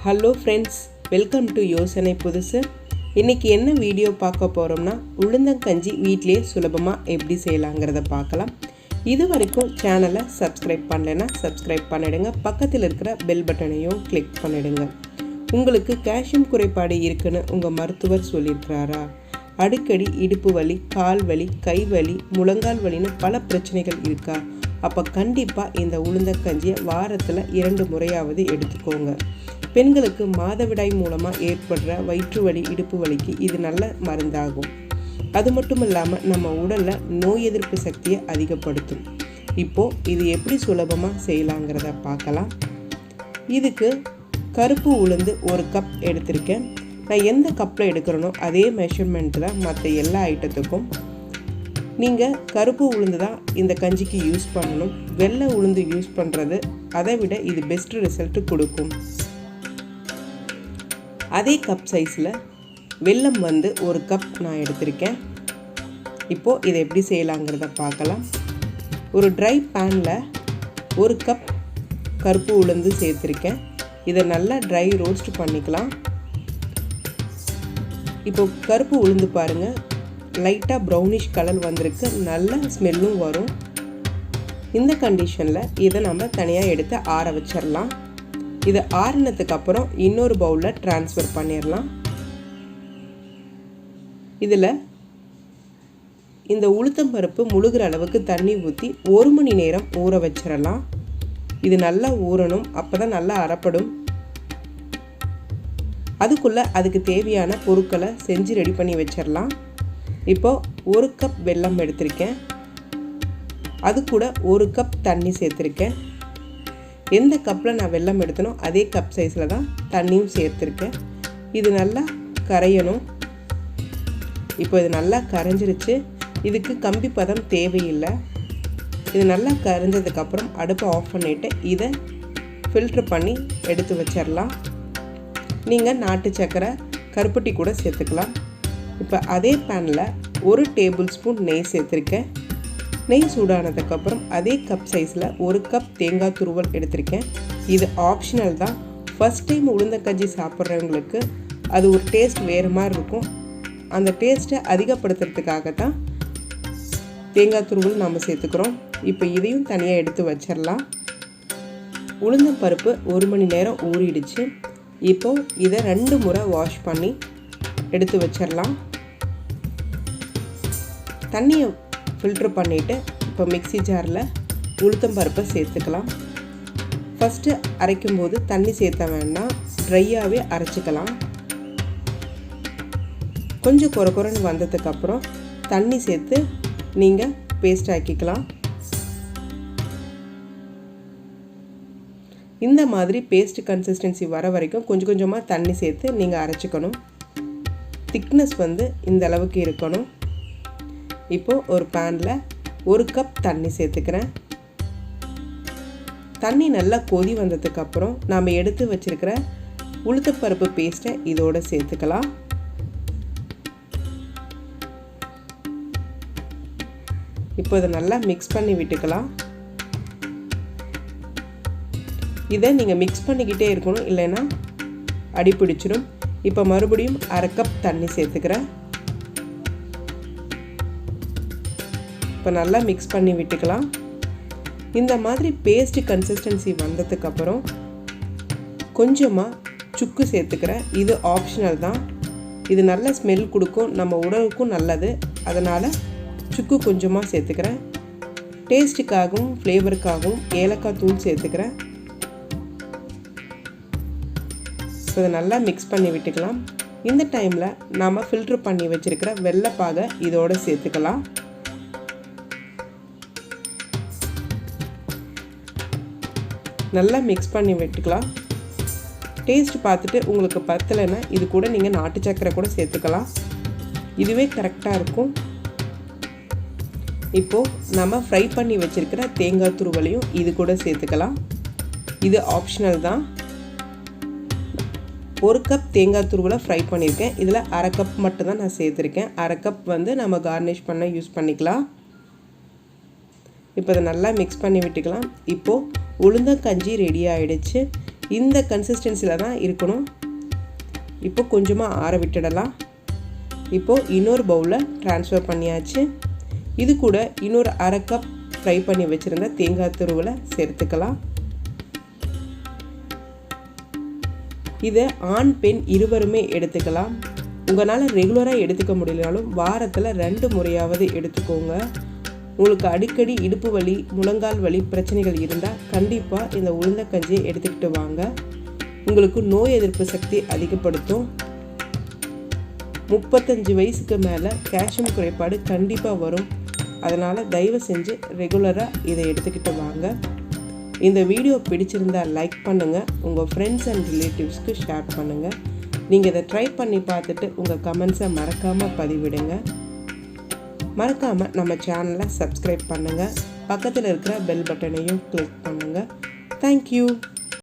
Hello friends, welcome to யோசனை புதுசு. இன்றைக்கி என்ன வீடியோ பார்க்க போகிறோம்னா, உளுந்தங்கஞ்சி வீட்டிலே சுலபமாக எப்படி செய்யலாங்கிறத பார்க்கலாம். இது வரைக்கும் சேனலை சப்ஸ்கிரைப் பண்ணலைன்னா சப்ஸ்கிரைப் பண்ணிவிடுங்க. பக்கத்தில் இருக்கிற பெல் பட்டனையும் கிளிக் பண்ணிவிடுங்க. உங்களுக்கு கால்சியம் குறைபாடு இருக்குன்னு உங்கள் மருத்துவர் சொல்லியிருக்கிறாரா? அடிக்கடி இடுப்பு வலி, கால் வலி, கை வலி, முழங்கால் வலின்னு பல பிரச்சனைகள் இருக்கா? அப்போ கண்டிப்பாக இந்த உளுந்தங்கஞ்சியை வாரத்தில் 2 முறையாவது எடுத்துக்கோங்க. பெண்களுக்கு மாதவிடாய் மூலமாக ஏற்படுற வயிற்று வலி, இடுப்பு வலிக்கு இது நல்ல மருந்தாகும். அது மட்டும் இல்லாமல் நம்ம உடலில் நோய் எதிர்ப்பு சக்தியை அதிகப்படுத்தும். இப்போது இது எப்படி சுலபமாக செய்யலாங்கிறத பார்க்கலாம். இதுக்கு கருப்பு உளுந்து 1 கப் எடுத்திருக்கேன். நான் எந்த கப்பில் எடுக்கிறேனோ அதே மெஷர்மெண்ட் தான் மற்ற எல்லா ஐட்டத்துக்கும். நீங்கள் கருப்பு உளுந்து தான் இந்த கஞ்சிக்கு யூஸ் பண்ணணும். வெள்ளை உளுந்து யூஸ் பண்ணுறது அதை விட இது பெஸ்ட் ரிசல்ட்டு கொடுக்கும். அதே கப் சைஸில் வெல்லம் 1 கப் நான் எடுத்திருக்கேன். இப்போது இதை எப்படி செய்யலாங்கிறத பார்க்கலாம். ஒரு ட்ரை பேனில் 1 கப் கருப்பு உளுந்து சேர்த்துருக்கேன். இதை நல்லா ட்ரை ரோஸ்ட் பண்ணிக்கலாம். இப்போது கருப்பு உளுந்து பாருங்கள், லைட்டாக ப்ரௌனிஷ் கலர் வந்திருக்கு. நல்ல ஸ்மெல்லும் வரும். இந்த கண்டிஷனில் இதை நம்ம தனியாக எடுத்து ஆற வச்சிடலாம். இதை ஆறினதுக்கு அப்புறம் இன்னொரு பவுலில் ட்ரான்ஸ்ஃபர் பண்ணிடலாம். இதில் இந்த உளுத்தம்பருப்பு முழுகிற அளவுக்கு தண்ணி ஊற்றி 1 மணி நேரம் ஊற வச்சிடலாம். இது நல்லா ஊறணும், அப்போ தான் நல்லா அரைப்படும். அதுக்குள்ளே அதுக்கு தேவையான பொருட்களை செஞ்சு ரெடி பண்ணி வச்சிடலாம். இப்போது 1 கப் வெல்லம் எடுத்திருக்கேன். அது கூட 1 கப் தண்ணி சேர்த்துருக்கேன். எந்த கப்பில் நான் வெல்லம் எடுத்தனோ அதே கப் சைஸில் தான் தண்ணியும் சேர்த்துருக்கேன். இது நல்லா கரையணும். இப்போ இது நல்லா கரைஞ்சிருச்சு. இதுக்கு கம்பி பதம் தேவையில்லை. இது நல்லா கரைஞ்சதுக்கப்புறம் அடுப்பை ஆஃப் பண்ணிவிட்டு இதை ஃபில்ட்ரு பண்ணி எடுத்து வச்சிடலாம். நீங்கள் நாட்டு சர்க்கரை, கருப்பட்டி கூட சேர்த்துக்கலாம். இப்போ அதே பேனில் 1 டேபிள் ஸ்பூன் நெய் சேர்த்துருக்கேன். நெய் சூடானதுக்கப்புறம் அதே கப் சைஸில் 1 கப் தேங்காய் துருவல் எடுத்திருக்கேன். இது ஆப்ஷனல் தான். ஃபஸ்ட் டைம் உளுந்தங்கஞ்சி சாப்பிட்றவங்களுக்கு அது ஒரு டேஸ்ட் வேறு மாதிரி இருக்கும். அந்த டேஸ்ட்டை அதிகப்படுத்துறதுக்காக தான் தேங்காய் துருவல் நம்ம சேர்த்துக்கிறோம். இப்போ இதையும் தனியாக எடுத்து வச்சிடலாம். உளுந்தம் பருப்பு 1 மணி நேரம் ஊறிடுச்சு. இப்போது இதை 2 முறை வாஷ் பண்ணி எடுத்து வச்சிடலாம். தண்ணியை ஃபில்ட்ரு பண்ணிவிட்டு இப்போ மிக்ஸி ஜாரில் உளுத்தம் பருப்பை சேர்த்துக்கலாம். ஃபஸ்ட்டு அரைக்கும்போது தண்ணி சேர்த்த வேண்டாம், ட்ரையாகவே அரைச்சிக்கலாம். கொஞ்சம் குறைன்னு வந்ததுக்கப்புறம் தண்ணி சேர்த்து நீங்கள் பேஸ்ட் ஆக்கிக்கலாம். இந்த மாதிரி பேஸ்ட் கன்சிஸ்டன்சி வர வரைக்கும் கொஞ்சம் கொஞ்சமாக தண்ணி சேர்த்து நீங்கள் அரைச்சிக்கணும். திக்னஸ் இந்த அளவுக்கு இருக்கணும். இப்போது ஒரு பேனில் 1 கப் தண்ணி சேர்த்துக்கிறேன். தண்ணி நல்லா கொதி வந்ததுக்கப்புறம் நாம் எடுத்து வச்சுருக்கிற உளுத்தப்பருப்பு பேஸ்ட்டை இதோடு சேர்த்துக்கலாம். இப்போ இதை நல்லா மிக்ஸ் பண்ணி விட்டுக்கலாம். இதை நீங்கள் மிக்ஸ் பண்ணிக்கிட்டே இருக்கணும், இல்லைன்னா அடி பிடிச்சிடும். இப்போ மறுபடியும் 1/2 கப் தண்ணி சேர்த்துக்கிறேன். இப்போ நல்லா மிக்ஸ் பண்ணி விட்டுக்கலாம். இந்த மாதிரி பேஸ்ட் கன்சிஸ்டன்சி வந்ததுக்கப்புறம் கொஞ்சமாக சுக்கு சேர்த்துக்கிறேன். இது ஆப்ஷனல் தான். இது நல்ல ஸ்மெல் கொடுக்கும், நம்ம உடலுக்கும் நல்லது. அதனால் சுக்கு கொஞ்சமாக சேர்த்துக்கிறேன். டேஸ்ட்டுக்காகவும் ஃப்ளேவருக்காகவும் ஏலக்காய் தூள் சேர்த்துக்கிறேன். ஸோ இதை நல்லா மிக்ஸ் பண்ணி விட்டுக்கலாம். இந்த டைமில் நாம் ஃபில்ட்ரு பண்ணி வச்சுருக்கிற வெள்ளைப்பாகை இதோடு சேர்த்துக்கலாம். நல்லா மிக்ஸ் பண்ணி விட்டுக்கலாம். டேஸ்ட் பார்த்துட்டு உங்களுக்கு பத்தலைன்னா இது கூட நீங்கள் நாட்டு சர்க்கரை கூட சேர்த்துக்கலாம். இதுவே கரெக்டாக இருக்கும். இப்போது நம்ம ஃப்ரை பண்ணி வச்சுருக்கிற தேங்காய் துருவலையும் இது கூட சேர்த்துக்கலாம். இது ஆப்ஷனல் தான். 1 கப் தேங்காய் துருவலை ஃப்ரை பண்ணியிருக்கேன். இதில் 1/2 கப் மட்டும்தான் நான் சேர்த்துருக்கேன். 1/2 கப் நம்ம கார்னிஷ் பண்ண யூஸ் பண்ணிக்கலாம். இப்போ இதை நல்லா மிக்ஸ் பண்ணி விட்டுக்கலாம். இப்போது உளுந்தங்கஞ்சி ரெடி ஆகிடுச்சு. இந்த கன்சிஸ்டன்சியில் தான் இருக்கணும். இப்போ கொஞ்சமாக ஆற விட்டுடலாம். இப்போது இன்னொரு பவுலில் ட்ரான்ஸ்ஃபர் பண்ணியாச்சு. இது கூட இன்னொரு அரை கப் ஃப்ரை பண்ணி வச்சுருந்த தேங்காய் துருவலை சேர்த்துக்கலாம். இதை ஆண் பெண் இருவருமே எடுத்துக்கலாம். உங்களால் ரெகுலராக எடுத்துக்க முடியலனாலும் வாரத்தில் 2 முறையாவது எடுத்துக்கோங்க. உங்களுக்கு அடிக்கடி இடுப்பு வலி, முழங்கால் வலி பிரச்சனைகள் இருந்தால் கண்டிப்பாக இந்த உளுந்தக்கஞ்சியை எடுத்துக்கிட்டு வாங்க. உங்களுக்கு நோய் எதிர்ப்பு சக்தி அதிகப்படுத்தும். 35 வயசுக்கு மேலே கால்சியம் குறைபாடு கண்டிப்பாக வரும். அதனால் தயவு செஞ்சு ரெகுலராக இதை எடுத்துக்கிட்டு வாங்க. இந்த வீடியோ பிடிச்சிருந்தால் லைக் பண்ணுங்கள், உங்கள் ஃப்ரெண்ட்ஸ் அண்ட் ரிலேட்டிவ்ஸ்க்கு ஷேர் பண்ணுங்கள். நீங்கள் இதை ட்ரை பண்ணி பார்த்துட்டு உங்கள் கமெண்ட்ஸை மறக்காமல் பதிவிடுங்க. மறக்காமல் நம்ம சேனலை சப்ஸ்கிரைப் பண்ணுங்கள். பக்கத்தில் இருக்கிற பெல் பட்டனையும் கிளிக் பண்ணுங்கள். தேங்க்யூ.